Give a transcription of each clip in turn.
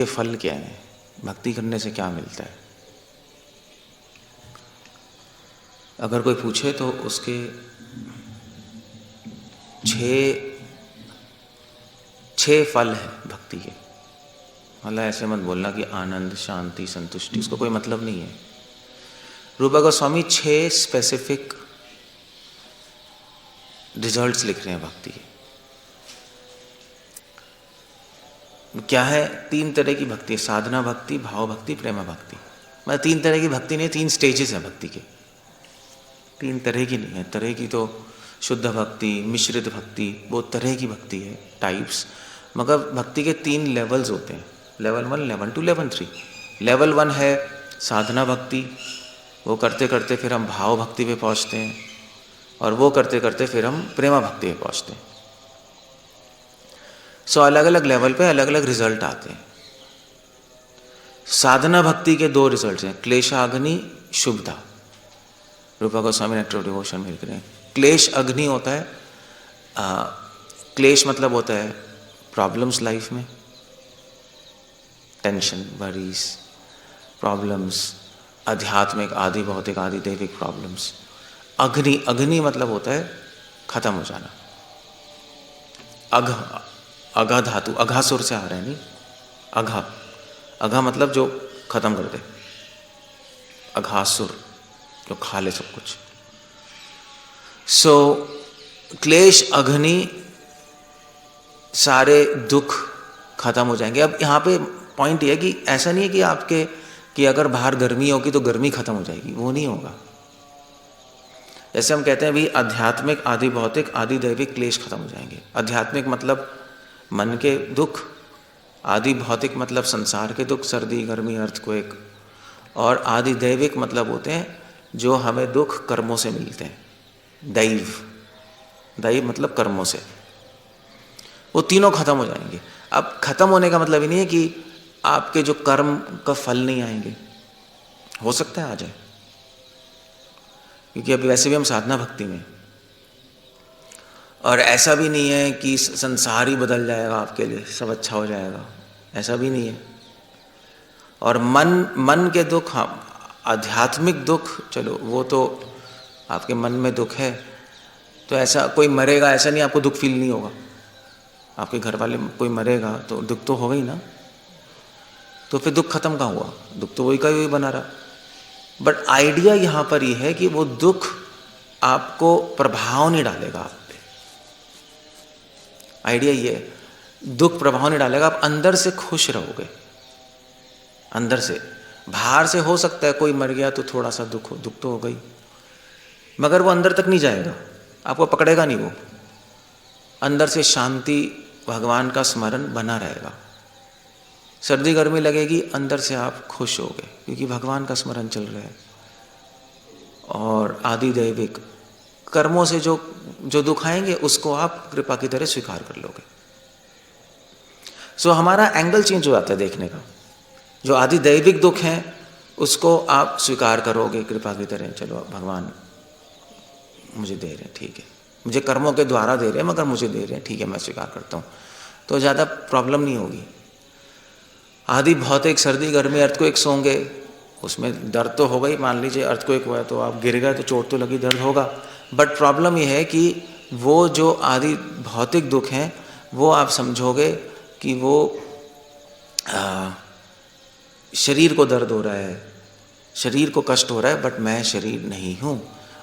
के फल क्या है, भक्ति करने से क्या मिलता है। अगर कोई पूछे तो उसके छह फल है भक्ति के। मतलब ऐसे मत बोलना कि आनंद, शांति, संतुष्टि, उसको कोई मतलब नहीं है। रूपा गोस्वामी 6 स्पेसिफिक रिजल्ट्स लिख रहे हैं भक्ति के। क्या है? 3 तरह की भक्ति है, साधना भक्ति, भाव भक्ति, प्रेमा भक्ति। मतलब 3 तरह की भक्ति नहीं, 3 स्टेजेस हैं भक्ति के। 3 तरह की नहीं है, तरह की तो शुद्ध भक्ति, मिश्रित भक्ति, बहुत तरह की भक्ति है, टाइप्स। मगर भक्ति के 3 लेवल्स होते हैं, लेवल 1, लेवल 2, लेवल 3। लेवल 1 है साधना भक्ति, वो करते करते फिर हम भाव भक्ति पे पहुंचते हैं, और वो करते करते फिर हम प्रेमा भक्ति पे पहुंचते हैं। सो अलग अलग लेवल पे अलग अलग रिजल्ट आते हैं। साधना भक्ति के 2 रिजल्ट हैं, क्लेशाग्नि, शुभदा। रूपा गोस्वामी नेक्टर ऑफ डिवोशन में लिख रहे हैं। क्लेश अग्नि होता है, क्लेश मतलब होता है प्रॉब्लम्स लाइफ में, टेंशन, वरीज, प्रॉब्लम्स, आध्यात्मिक, आदि भौतिक, आदि दैविक प्रॉब्लम्स। अग्नि, अग्नि मतलब होता है खत्म हो जाना। अघा धातु, अघासुर से आ रहे हैं, नहीं, अघा, अघा मतलब जो खत्म कर दे, अघासुर जो खा ले सब कुछ। सो क्लेश अग्नि, सारे दुख खत्म हो जाएंगे। अब यहाँ पे पॉइंट ये है कि ऐसा नहीं है कि आपके कि अगर बाहर गर्मी होगी तो गर्मी खत्म हो जाएगी, वो नहीं होगा। जैसे हम कहते हैं भी आध्यात्मिक, आदि भौतिक, आदि दैविक क्लेश खत्म हो जाएंगे। आध्यात्मिक मतलब मन के दुख, आदि भौतिक मतलब संसार के दुख, सर्दी, गर्मी, अर्थक्वेक, और आदि दैविक मतलब होते हैं जो हमें दुख कर्मों से मिलते हैं। दैव, दैव मतलब कर्मों से, वो तीनों खत्म हो जाएंगे। अब खत्म होने का मतलब ही नहीं है कि आपके जो कर्म का फल नहीं आएंगे, हो सकता है आ जाए, क्योंकि अभी वैसे भी हम साधना भक्ति में। और ऐसा भी नहीं है कि संसार ही बदल जाएगा आपके लिए, सब अच्छा हो जाएगा, ऐसा भी नहीं है। और मन के दुख, हाँ, आध्यात्मिक दुख, चलो वो तो आपके मन में दुख है तो ऐसा कोई मरेगा, ऐसा नहीं आपको दुख फील नहीं होगा। आपके घर वाले कोई मरेगा तो दुख तो होगा ही ना, तो फिर दुख खत्म कहाँ हुआ? दुख तो वही का वही बना रहा। बट आइडिया यहाँ पर यह है कि वो दुख आपको प्रभाव नहीं डालेगा आप पे। आइडिया ये है, दुख प्रभाव नहीं डालेगा, आप अंदर से खुश रहोगे। अंदर से, बाहर से हो सकता है कोई मर गया तो थोड़ा सा दुख तो हो गई, मगर वो अंदर तक नहीं जाएगा, आपको पकड़ेगा नहीं। वो अंदर से शांति, भगवान का स्मरण बना रहेगा। सर्दी गर्मी लगेगी, अंदर से आप खुश होगे क्योंकि भगवान का स्मरण चल रहा है। और आदि दैविक कर्मों से जो दुख आएंगे उसको आप कृपा की तरह स्वीकार कर लोगे। सो हमारा एंगल चेंज हो जाता है देखने का। जो आदि दैविक दुख हैं उसको आप स्वीकार करोगे कृपा की तरह, चलो भगवान मुझे दे रहे हैं, ठीक है, मुझे कर्मों के द्वारा दे रहे हैं मगर मुझे दे रहे हैं, ठीक है, मैं स्वीकार करता हूँ, तो ज़्यादा प्रॉब्लम नहीं होगी। आदि भौतिक, सर्दी गर्मी, अर्थक्वेक होंगे, उसमें दर्द तो होगा ही। मान लीजिए अर्थक्वेक हुआ है तो आप गिर गए तो चोट तो लगी, दर्द होगा। बट प्रॉब्लम यह है कि वो जो आदि भौतिक दुख हैं वो आप समझोगे कि वो शरीर को दर्द हो रहा है, शरीर को कष्ट हो रहा है, बट मैं शरीर नहीं हूँ,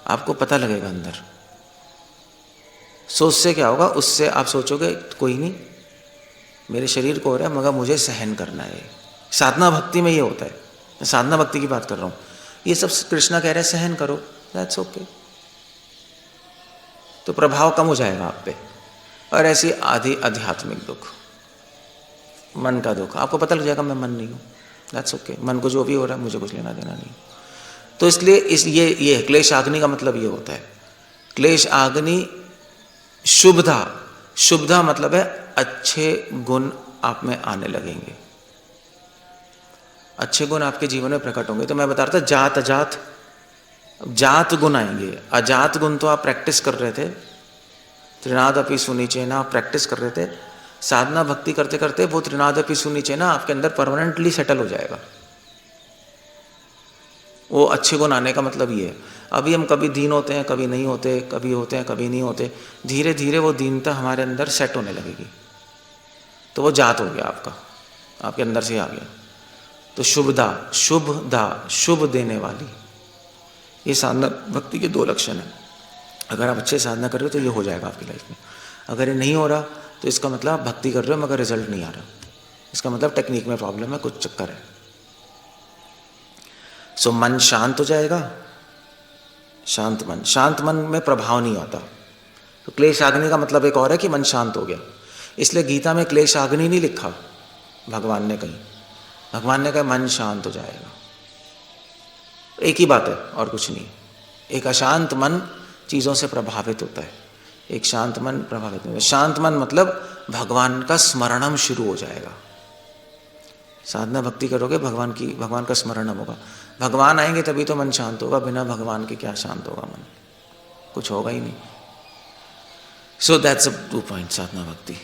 आपको पता लगेगा अंदर। सो उससे क्या होगा? उससे आप सोचोगे कोई नहीं, मेरे शरीर को हो रहा है मगर मुझे सहन करना है। साधना भक्ति में ये होता है, मैं साधना भक्ति की बात कर रहा हूँ। ये सब कृष्णा कह रहे हैं सहन करो, दैट्स ओके, तो प्रभाव कम हो जाएगा आप पे। और ऐसी आदि आध्यात्मिक दुख, मन का दुख, आपको पता लग जाएगा मैं मन नहीं हूँ, दैट्स ओके, मन को जो भी हो रहा है मुझे कुछ लेना देना नहीं। तो इसलिए ये क्लेश अग्नि का मतलब ये होता है। क्लेश अग्नि, शुभदा, शुभदा मतलब है अच्छे गुण आप में आने लगेंगे, अच्छे गुण आपके जीवन में प्रकट होंगे। तो मैं बता रहा था जात अजात, जात गुण आएंगे। अजात गुण तो आप प्रैक्टिस कर रहे थे, त्रिनाद अपि सुनिचेना आप प्रैक्टिस कर रहे थे, साधना भक्ति करते करते वो त्रिनादपि सुनिचेना आपके अंदर परमानेंटली सेटल हो जाएगा। वो अच्छे गुण आने का मतलब ये है। अभी हम कभी दीन होते हैं, कभी नहीं होते, कभी होते हैं, कभी नहीं होते। धीरे धीरे वो दीनता हमारे अंदर सेट होने लगेगी, तो वो जात हो गया आपका, आपके अंदर से आ गया। तो शुभदा, शुभदा, शुभ देने वाली, ये साधना भक्ति के 2 लक्षण हैं। अगर आप अच्छे साधना कर रहे हो तो ये हो जाएगा आपकी लाइफ में। अगर ये नहीं हो रहा तो इसका मतलब आप भक्ति कर रहे हो मगर रिजल्ट नहीं आ रहा, इसका मतलब टेक्निक में प्रॉब्लम है, कुछ चक्कर है। सो मन शांत हो जाएगा, शांत मन में प्रभाव नहीं आता। तो क्लेशाग्नि का मतलब एक और है कि मन शांत हो गया। इसलिए गीता में क्लेशाग्नि नहीं लिखा भगवान ने कहीं, भगवान ने कहा मन शांत हो जाएगा। एक ही बात है और कुछ नहीं। एक अशांत मन चीज़ों से प्रभावित होता है, एक शांत मन प्रभावित नहीं होता। शांत मन मतलब भगवान का स्मरणम शुरू हो जाएगा। साधना भक्ति करोगे भगवान का स्मरणम होगा, भगवान आएंगे तभी तो मन शांत होगा। बिना भगवान के क्या शांत होगा मन, कुछ होगा ही नहीं। सो दैट्स 2 पॉइंट साधना भक्ति।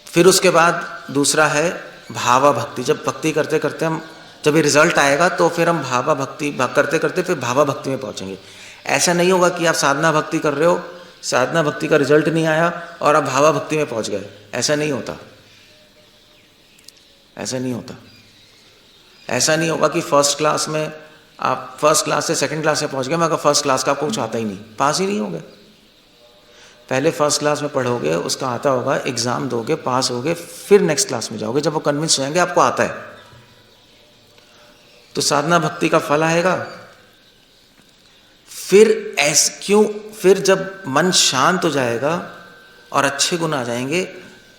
फिर उसके बाद दूसरा है भावा भक्ति। जब भक्ति करते करते हम, जब ये रिजल्ट आएगा तो फिर हम भावा भक्ति करते करते फिर भावा भक्ति में पहुंचेंगे। ऐसा नहीं होगा कि आप साधना भक्ति कर रहे हो, साधना भक्ति का रिजल्ट नहीं आया और आप भावा भक्ति में पहुंच गए। ऐसा नहीं होता, ऐसा नहीं होता। ऐसा नहीं होगा कि फर्स्ट क्लास में आप फर्स्ट क्लास से सेकंड क्लास में पहुंच गए मगर फर्स्ट क्लास का आपको कुछ आता ही नहीं, पास ही नहीं होगे। पहले फर्स्ट क्लास में पढ़ोगे, उसका आता होगा, एग्जाम दोगे, पास होगे, फिर नेक्स्ट क्लास में जाओगे जब वो कन्विंस हो जाएंगे आपको आता है। तो साधना भक्ति का फल आएगा। फिर जब मन शांत हो जाएगा और अच्छे गुण आ जाएंगे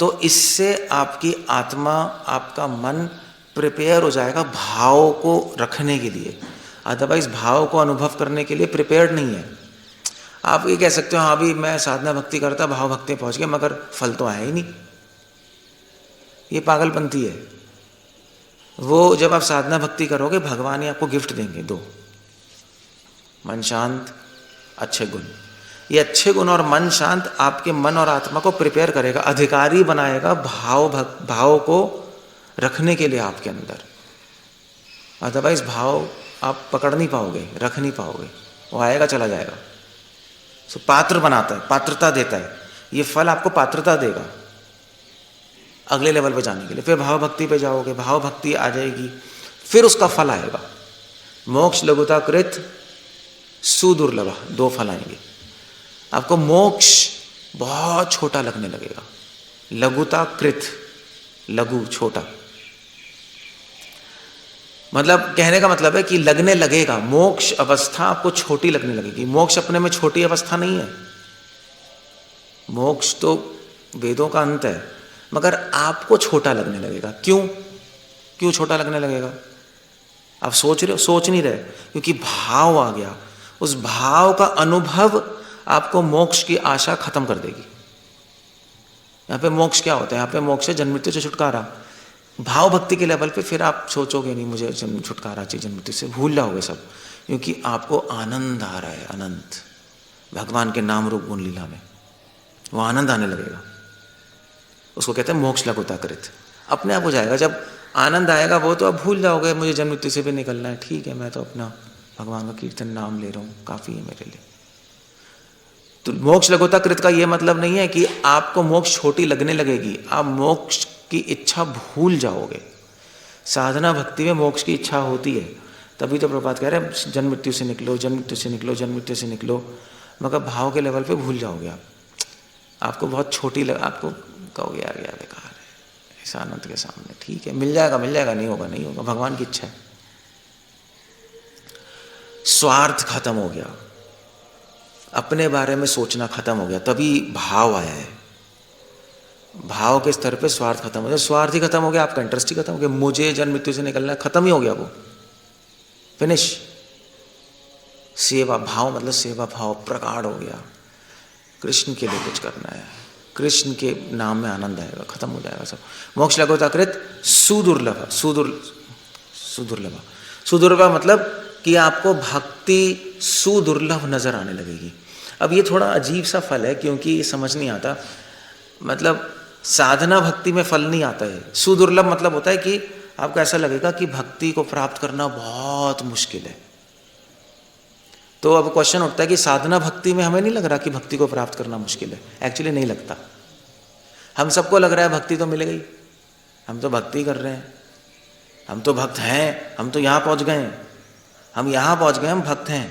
तो इससे आपकी आत्मा, आपका मन प्रिपेयर हो जाएगा भाव को रखने के लिए। अदरवाइज भाव को अनुभव करने के लिए प्रिपेयर्ड नहीं है। आप ये कह सकते हो हाँ भी मैं साधना भक्ति करता, भाव भक्ति पहुंच गया मगर फल तो आया ही नहीं, ये पागलपंती है। वो जब आप साधना भक्ति करोगे भगवान ही आपको गिफ्ट देंगे 2, मन शांत, अच्छे गुण। ये अच्छे गुण और मन शांत आपके मन और आत्मा को प्रिपेयर करेगा, अधिकारी बनाएगा भाव को रखने के लिए आपके अंदर। अदरवाइज भाव आप पकड़ नहीं पाओगे, रख नहीं पाओगे, वो आएगा चला जाएगा। सो पात्र बनाता है, पात्रता देता है। ये फल आपको पात्रता देगा अगले लेवल पे जाने के लिए। फिर भाव भक्ति पे जाओगे, भाव भक्ति आ जाएगी, फिर उसका फल आएगा। मोक्ष लघुता कृत सुदुर्लभ, 2 फल आएंगे। आपको मोक्ष बहुत छोटा लगने लगेगा। लघुता कृत, लघु छोटा, मतलब कहने का मतलब है कि लगने लगेगा। मोक्ष अवस्था आपको छोटी लगने लगेगी। मोक्ष अपने में छोटी अवस्था नहीं है, मोक्ष तो वेदों का अंत है, मगर आपको छोटा लगने लगेगा। क्यों छोटा लगने लगेगा? आप सोच रहे हो? सोच नहीं रहे, क्योंकि भाव आ गया। उस भाव का अनुभव आपको मोक्ष की आशा खत्म कर देगी। यहाँ पे मोक्ष क्या होता है? यहाँ पे मोक्ष है जन्म मृत्यु से छुटकारा। भाव भक्ति के लेवल पे फिर आप सोचोगे नहीं मुझे छुटकारा चाहिए जन्म मृत्यु से, भूल जाओगे सब, क्योंकि आपको आनंद आ रहा है, अनंत भगवान के नाम रूप गुण लीला में वो आनंद आने लगेगा। उसको कहते हैं मोक्ष लघुता कृत। अपने आप हो जाएगा। जब आनंद आएगा वो तो आप भूल जाओगे मुझे जन्म मृत्यु से भी निकलना है, ठीक है मैं तो अपना भगवान का कीर्तन नाम ले रहा हूँ, काफ़ी है मेरे लिए। तो मोक्ष लघुता कृत का ये मतलब नहीं है कि आपको मोक्ष छोटी लगने लगेगी, आप मोक्ष की इच्छा भूल जाओगे। साधना भक्ति में मोक्ष की इच्छा होती है, तभी तो प्रभुपाद कह रहे हैं जन्म मृत्यु से निकलो, जन्म मृत्यु से निकलो, जन्म मृत्यु से निकलो। मगर भाव के लेवल पे भूल जाओगे आप, आपको बहुत छोटी आपको कहोगे यार यार बेकार है इस आनंद के सामने। ठीक है मिल जाएगा, नहीं होगा, भगवान की इच्छा है। स्वार्थ खत्म हो गया, अपने बारे में सोचना खत्म हो गया, तभी भाव आया है। भाव के स्तर पे स्वार्थ खत्म हो गया। स्वार्थ ही खत्म हो गया, आपका इंटरेस्ट ही खत्म हो गया। मुझे जन्म मृत्यु से निकलना खत्म ही हो गया, वो फिनिश। सेवा भाव मतलब सेवा भाव प्रगाढ़ हो गया। कृष्ण के लिए कुछ करना है, कृष्ण के नाम में आनंद आएगा, खत्म हो जाएगा सब। मोक्ष लघुता कृत सुदुर्लभ, सुदुर्लभ मतलब कि आपको भक्ति सुदुर्लभ नजर आने लगेगी। अब ये थोड़ा अजीब सा फल है, क्योंकि समझ नहीं आता। मतलब साधना भक्ति में फल नहीं आता है। सुदुर्लभ मतलब होता है कि आपको ऐसा लगेगा कि भक्ति को प्राप्त करना बहुत मुश्किल है। तो अब क्वेश्चन उठता है कि साधना भक्ति में हमें नहीं लग रहा कि भक्ति को प्राप्त करना मुश्किल है? एक्चुअली नहीं लगता। हम सबको लग रहा है भक्ति तो मिलेगी, हम तो भक्ति कर रहे हैं, हम तो भक्त हैं, हम तो यहाँ पहुँच गए हैं, हम यहाँ पहुँच गए, हम भक्त हैं।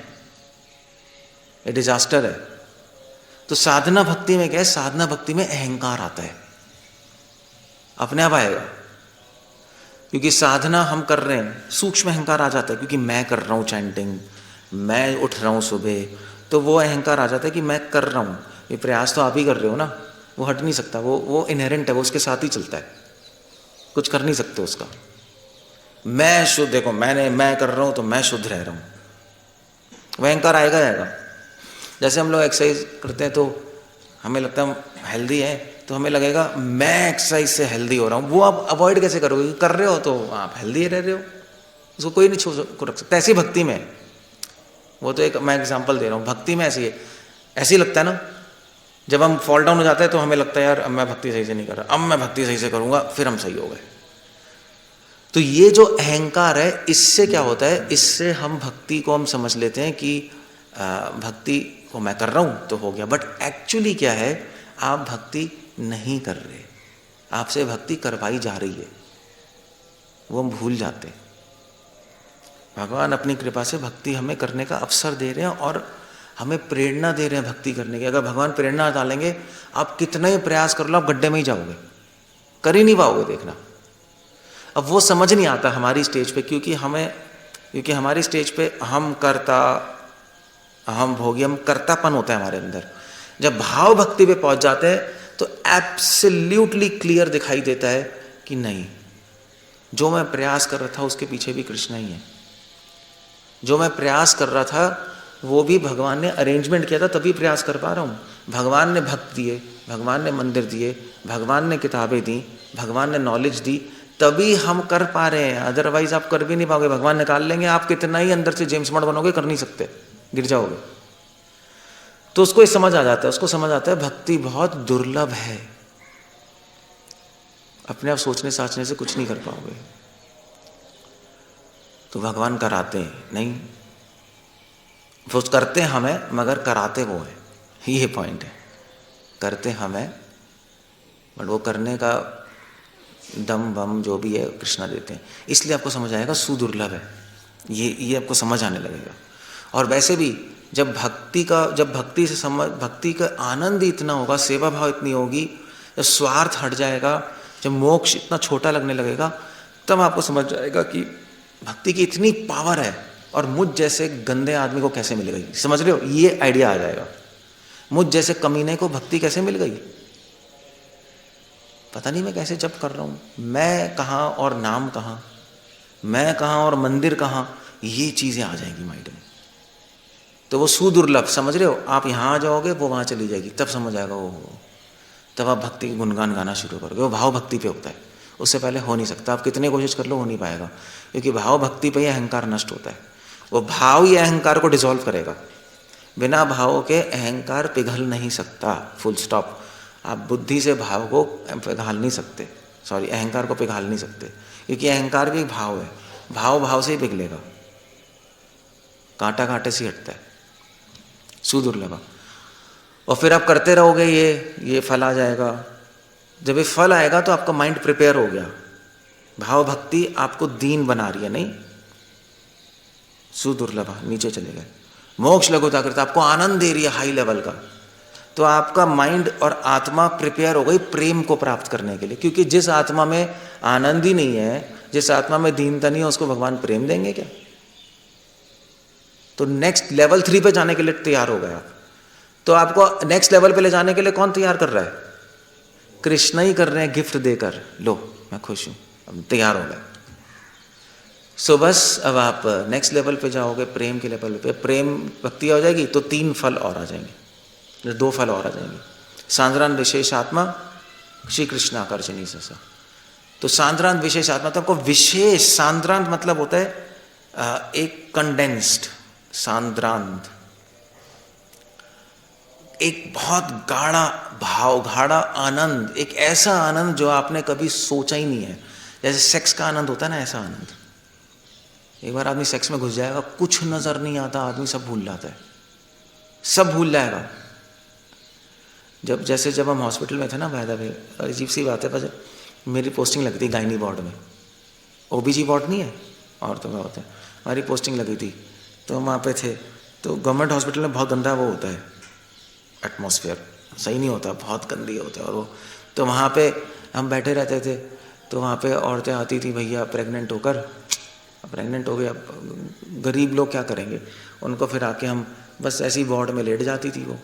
ये डिजास्टर है। तो साधना भक्ति में क्या है? साधना भक्ति में अहंकार आता है, अपने आप आएगा, क्योंकि साधना हम कर रहे हैं, सूक्ष्म अहंकार आ जाता है, क्योंकि मैं कर रहा हूँ चैंटिंग, मैं उठ रहा हूँ सुबह, तो वो अहंकार आ जाता है कि मैं कर रहा हूँ। ये प्रयास तो आप ही कर रहे हो ना, वो हट नहीं सकता, वो इनहेरेंट है, वो उसके साथ ही चलता है, कुछ कर नहीं सकते उसका। मैं शुद्ध, देखो मैं कर रहा हूँ तो मैं शुद्ध रह रहा हूँ, वह अहंकार आएगा आएगा। जैसे हम लोग एक्सरसाइज करते हैं तो हमें लगता है हेल्दी है, तो हमें लगेगा मैं एक्सरसाइज से हेल्दी हो रहा हूँ। वो आप अवॉइड कैसे करोगे? कर रहे हो तो आप हेल्दी रह रहे हो, उसको कोई नहीं को रख सकता। ऐसी भक्ति में, वो तो एक मैं एग्जांपल दे रहा हूँ, भक्ति में ऐसी है, ऐसे ही लगता है ना, जब हम फॉल डाउन हो जाते हैं तो हमें लगता है यार अब मैं भक्ति सही से नहीं कर रहा, अब मैं भक्ति सही से करूँगा, फिर हम सही हो गए। तो ये जो अहंकार है, इससे क्या होता है? इससे हम भक्ति को हम समझ लेते हैं कि भक्ति को मैं कर रहा हूँ तो हो गया, बट एक्चुअली क्या है? आप भक्ति नहीं कर रहे, आपसे भक्ति करवाई जा रही है, वो हम भूल जाते। भगवान अपनी कृपा से भक्ति हमें करने का अवसर दे रहे हैं और हमें प्रेरणा दे रहे हैं भक्ति करने की। अगर भगवान प्रेरणा डालेंगे, आप कितना ही प्रयास कर लो, आप गड्ढे में ही जाओगे, कर ही नहीं पाओगे, देखना। अब वो समझ नहीं आता हमारी स्टेज पे, क्योंकि हमारी स्टेज पे हम कर्ता, हम भोगी, हम कर्तापन होता है हमारे अंदर। जब भाव भक्ति पे पहुंच जाते हैं तो एब्सोल्युटली क्लियर दिखाई देता है कि नहीं, जो मैं प्रयास कर रहा था उसके पीछे भी कृष्ण ही है, जो मैं प्रयास कर रहा था वो भी भगवान ने अरेंजमेंट किया था, तभी प्रयास कर पा रहा हूँ। भगवान ने भक्त दिए, भगवान ने मंदिर दिए, भगवान ने किताबें दी, भगवान ने नॉलेज दी, तभी हम कर पा रहे हैं। अदरवाइज आप कर भी नहीं पाओगे, भगवान निकाल लेंगे, आप कितना ही अंदर से जेम्स बॉन्ड बनोगे, कर नहीं सकते, गिर जाओगे। तो उसको ये समझ आ जाता है, उसको समझ आता है भक्ति बहुत दुर्लभ है, अपने आप सोचने साचने से कुछ नहीं कर पाओगे। तो भगवान कराते नहीं, वो करते हमें मगर कराते वो है, ये पॉइंट है। करते हमें बट वो करने का दम बम जो भी है कृष्णा देते हैं, इसलिए आपको समझ आएगा सुदुर्लभ है, ये आपको समझ आने लगेगा। और वैसे भी जब भक्ति से भक्ति का आनंद ही इतना होगा, सेवा भाव इतनी होगी, जब स्वार्थ हट जाएगा, जब मोक्ष इतना छोटा लगने लगेगा, तब आपको समझ जाएगा कि भक्ति की इतनी पावर है और मुझ जैसे गंदे आदमी को कैसे मिल गई। समझ रहे हो? ये आइडिया आ जाएगा, मुझ जैसे कमीने को भक्ति कैसे मिल गई, पता नहीं मैं कैसे जप कर रहा हूँ, मैं कहाँ और नाम कहाँ, मैं कहाँ और मंदिर कहाँ, ये चीज़ें आ जाएंगी माइंड में। तो वो सुदुर्लभ, समझ रहे हो? आप यहाँ आ जाओगे, वो वहाँ चली जाएगी, तब समझ आएगा वो, तब आप भक्ति की गुणगान गाना शुरू करोगे। वो भाव भक्ति पे होता है, उससे पहले हो नहीं सकता। आप कितने कोशिश कर लो, हो नहीं पाएगा, क्योंकि भाव भक्ति पे ही अहंकार नष्ट होता है। वो भाव ही अहंकार को डिसॉल्व करेगा, बिना भाव के अहंकार पिघल नहीं सकता, फुल स्टॉप। आप बुद्धि से भाव को पिघाल नहीं सकते, सॉरी अहंकार को पिघाल नहीं सकते, क्योंकि अहंकार भी एक भाव है, भाव से ही पिघलेगा, कांटा कांटे से हटता है, सुदुर्लभ। और फिर आप करते रहोगे, ये फल आ जाएगा। जब ये फल आएगा तो आपका माइंड प्रिपेयर हो गया, भाव भक्ति आपको दीन बना रही है, नहीं सुदुर्लभ, नीचे चले गए। मोक्ष लघुता करता, आपको आनंद दे रही है हाई लेवल का, तो आपका माइंड और आत्मा प्रिपेयर हो गई प्रेम को प्राप्त करने के लिए। क्योंकि जिस आत्मा में आनंद ही नहीं है, जिस आत्मा में दीनता नहीं है, उसको भगवान प्रेम देंगे क्या? तो नेक्स्ट लेवल 3 पे जाने के लिए तैयार हो गए आप। तो आपको नेक्स्ट लेवल पे ले जाने के लिए कौन तैयार कर रहा है? कृष्ण ही कर रहे हैं, गिफ्ट देकर, लो मैं खुश हूं, अब तैयार हो गए। सो बस अब आप नेक्स्ट लेवल पे जाओगे, प्रेम के लेवल पे। प्रेम भक्ति हो जाएगी तो 3 फल और आ जाएंगे, 2 फल और आ जाएंगे। सांद्रांत विशेष आत्मा, श्री कृष्ण आकर्षणी ससा। तो सांद्रांत विशेष आत्मा, तो आपको विशेष, सांद्रांत मतलब होता है एक कंडेंस्ड, सांद्रांत एक बहुत गाढ़ा भाव, गाढ़ा आनंद, एक ऐसा आनंद जो आपने कभी सोचा ही नहीं है। जैसे सेक्स का आनंद होता है ना, ऐसा आनंद। एक बार आदमी सेक्स में घुस जाएगा, कुछ नजर नहीं आता, आदमी सब भूल जाता है, सब भूल जाएगा। जब हम हॉस्पिटल में थे ना, बाय द वे, अजीब सी बात है, पर मेरी पोस्टिंग लगी थी गायनी वार्ड में। ओबीजी वार्ड नहीं है, औरतों का होता है, हमारी पोस्टिंग लगी थी, तो वहाँ पे थे। तो गवर्नमेंट हॉस्पिटल में बहुत गंदा वो होता है, एटमॉस्फेयर सही नहीं होता, बहुत गंदी होता है। और वो तो वहाँ पे हम बैठे रहते थे, तो वहाँ पे औरतें आती थी, भैया प्रेग्नेंट हो गए, अब गरीब लोग क्या करेंगे, उनको फिर आके हम बस ऐसी वार्ड में लेट जाती थी, वो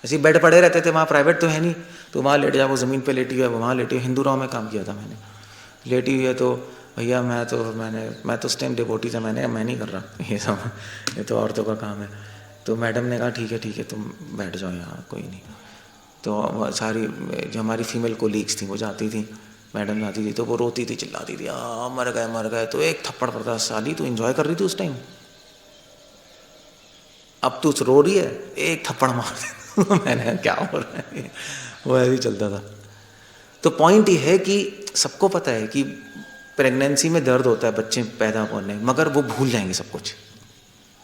ऐसे बेड पड़े रहते थे, वहाँ प्राइवेट तो है नहीं, तो वहाँ लेट जाओ, वो ज़मीन पे लेटी हुई है, वहाँ लेटी हुई। हिंदू राव में काम किया था मैंने, लेटी हुई है, तो भैया मैं तो उस टाइम डिवोटी था, मैं नहीं कर रहा ये सब, ये तो औरतों का काम है। तो मैडम ने कहा ठीक है तुम बैठ जाओ यहाँ, कोई नहीं। तो सारी जो हमारी फीमेल कोलीग्स थी वो जाती थी, मैडम जाती थी, तो वो रोती थी, चिल्लाती थी, मर गए। तो एक थप्पड़ पड़ता, साली तू एंजॉय कर रही थी उस टाइम, अब तू रो रही है, एक थप्पड़ मार दे। मैंने क्या हो रहा है, वो ऐसे ही चलता था। तो पॉइंट ये है कि सबको पता है कि प्रेगनेंसी में दर्द होता है बच्चे पैदा होने, मगर वो भूल जाएंगे सब कुछ।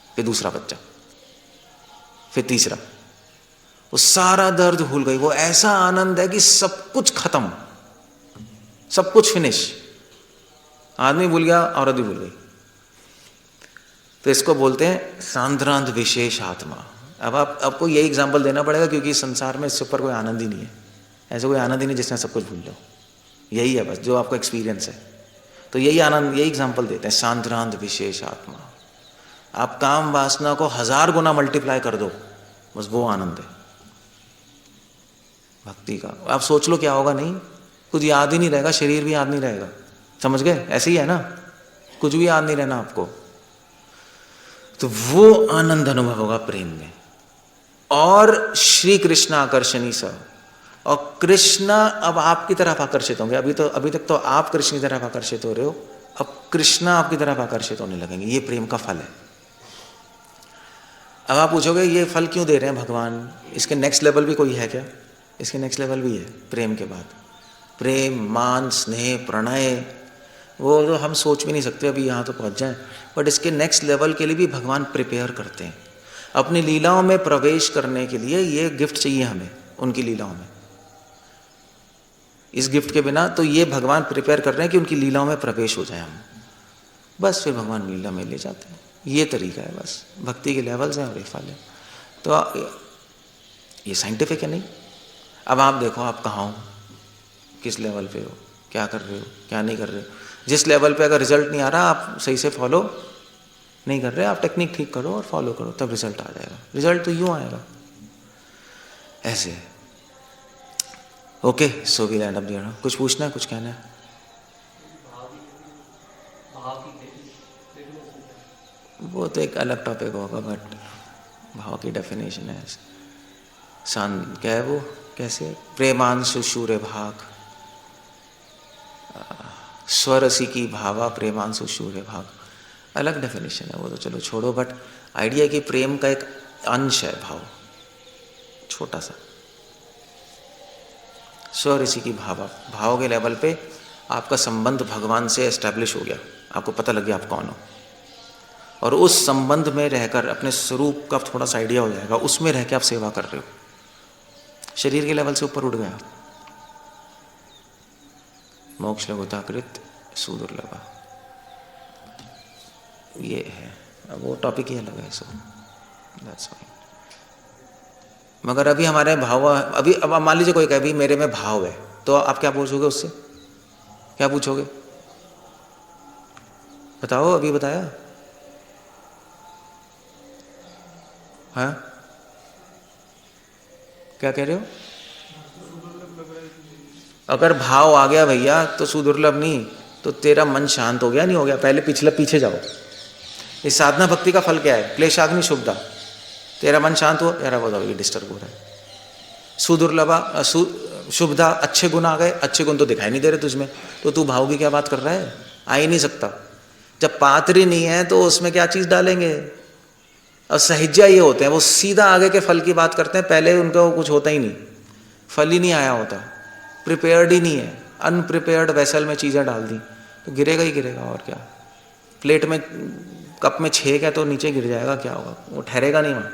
फिर दूसरा बच्चा, फिर तीसरा, वो सारा दर्द भूल गई। वो ऐसा आनंद है कि सब कुछ खत्म, सब कुछ फिनिश। आदमी भूल गया, औरत भी भूल गई। तो इसको बोलते हैं सांद्रांत विशेष आत्मा। अब आपको यही एग्जाम्पल देना पड़ेगा, क्योंकि संसार में इससे ऊपर कोई आनंद ही नहीं है, ऐसा कोई आनंद ही नहीं जिसमें सब कुछ भूल लो। यही है बस जो आपका एक्सपीरियंस है। तो यही आनंद, यही एग्जाम्पल देते हैं, सांद्रांत विशेष आत्मा। आप काम वासना को 1000 गुना मल्टीप्लाई कर दो, बस वो आनंद है भक्ति का। आप सोच लो क्या होगा, नहीं कुछ याद ही नहीं रहेगा, शरीर भी याद नहीं रहेगा, समझ गए? ऐसे ही है ना, कुछ भी याद नहीं रहना आपको। तो वो आनंद अनुभव होगा प्रेम में। और श्री कृष्ण आकर्षणी सा, और कृष्ण अब आपकी तरफ आकर्षित होंगे। अभी तक तो आप कृष्ण की तरफ आकर्षित हो रहे हो, अब कृष्ण आपकी तरफ आकर्षित होने लगेंगे। ये प्रेम का फल है। अब आप पूछोगे ये फल क्यों दे रहे हैं भगवान, इसके नेक्स्ट लेवल भी कोई है क्या? इसके नेक्स्ट लेवल भी है प्रेम के बाद। प्रेम, मान, स्नेह, प्रणय, वो तो हम सोच भी नहीं सकते अभी यहाँ तो पहुँच जाएं। बट इसके नेक्स्ट लेवल के लिए भी भगवान प्रिपेयर करते हैं। अपनी लीलाओं में प्रवेश करने के लिए ये गिफ्ट चाहिए हमें, उनकी लीलाओं में। इस गिफ्ट के बिना तो ये भगवान प्रिपेयर कर रहे हैं कि उनकी लीलाओं में प्रवेश हो जाए हम, बस फिर भगवान लीला में ले जाते हैं। ये तरीका है, बस भक्ति के लेवल्स हैं और ये फल है। तो ये साइंटिफिक है नहीं। अब आप देखो आप कहाँ हो, किस लेवल पे हो, क्या कर रहे हो, क्या नहीं कर रहे हो। जिस लेवल पे अगर रिजल्ट नहीं आ रहा, आप सही से फॉलो नहीं कर रहे, आप टेक्निक ठीक करो और फॉलो करो, तब रिजल्ट आ जाएगा। रिजल्ट तो यूँ आएगा, ऐसे है। Okay, so we land up there. कुछ पूछना है, कुछ कहना है? वो तो एक अलग टॉपिक होगा, बट भाव की डेफिनेशन है क्या है वो, कैसे? प्रेमांशु शूर्य भाग, स्वरसी की भावा प्रेमांशु शूर्य भाग, अलग डेफिनेशन है वो तो, चलो छोड़ो। बट आइडिया है कि प्रेम का एक अंश है भाव, छोटा सा। स्वरसी की भावा, भाव के लेवल पे आपका संबंध भगवान से एस्टैब्लिश हो गया, आपको पता लग गया आप कौन हो, और उस संबंध में रहकर अपने स्वरूप का थोड़ा सा आइडिया हो जाएगा, उसमें रह के आप सेवा कर रहे हो। शरीर के लेवल से ऊपर उठ गया, मोक्ष लघुताकृत सुदुर्लभा, ये है। अब वो टॉपिक ही अलग है, सो दैट्स व्हाई। मगर अभी हमारे भाव, अभी अब मान लीजिए कोई कहे अभी मेरे में भाव है, तो आप क्या पूछोगे उससे? क्या पूछोगे? बताओ, अभी बताया। हाँ, क्या कह रहे हो? अगर भाव आ गया भैया तो सुदुर्लभ नहीं, तो तेरा मन शांत हो गया, नहीं हो गया? पहले पीछे जाओ। इस साधना भक्ति का फल क्या है? क्लेशाग्नि शुभदा। तेरा मन शांत हो, यार बताओ ये डिस्टर्ब हो रहा है। सुदुर्लभा, शुभदा, अच्छे गुण आ गए, अच्छे गुण तो दिखाई नहीं दे रहे तुझमें, तो तू भाव की क्या बात कर रहा है? आ ही नहीं सकता। जब पात्र ही नहीं है तो उसमें क्या चीज डालेंगे? और सहज्या ये होते हैं, वो सीधा आगे के फल की बात करते हैं, पहले उनका वो कुछ होता ही नहीं, फल ही नहीं आया होता, प्रिपेयर्ड ही नहीं है, अनप्रिपेयर्ड वेसल में चीज़ें डाल दी तो गिरेगा ही गिरेगा। और क्या, प्लेट में कप में छेक है तो नीचे गिर जाएगा, क्या होगा, वो ठहरेगा नहीं वहाँ।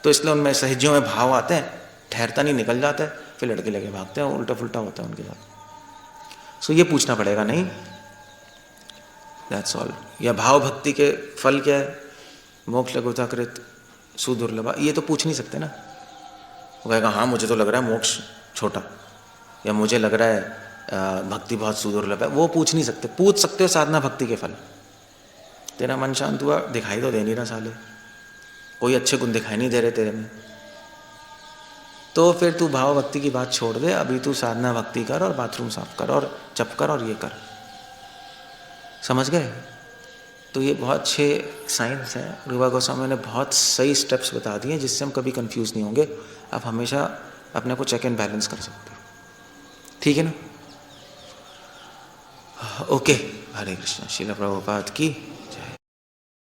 तो इसलिए उनमें सहज्यों में भाव आते हैं, ठहरता नहीं, निकल जाता है, फिर लड़के लगे भागते हैं, उल्टा पुल्टा होता है उनके साथ। सो ये पूछना पड़ेगा, नहीं, दैट्स ऑल। या भाव भक्ति के फल क्या है, मोक्ष लघुताकृत सुदुर्लभा, ये तो पूछ नहीं सकते ना। वो कहेगा हाँ मुझे तो लग रहा है मोक्ष छोटा, या मुझे लग रहा है भक्ति बहुत सुदुर्लभ है, वो पूछ नहीं सकते। पूछ सकते हो साधना भक्ति के फल। तेरा मन शांत हुआ, दिखाई तो दे नहीं रहा साले, कोई अच्छे गुण दिखाई नहीं दे रहे तेरे में, तो फिर तू भाव भक्ति की बात छोड़ दे, अभी तू साधना भक्ति कर और बाथरूम साफ कर और जप कर और ये कर। समझ गए? तो ये बहुत अच्छे साइंस हैं, रूपा गोस्वामी ने बहुत सही स्टेप्स बता दिए जिससे हम कभी कंफ्यूज नहीं होंगे। आप हमेशा अपने को चेक एंड बैलेंस कर सकते हो, ठीक है ना? ओके, हरे कृष्ण। श्रील प्रभुपाद की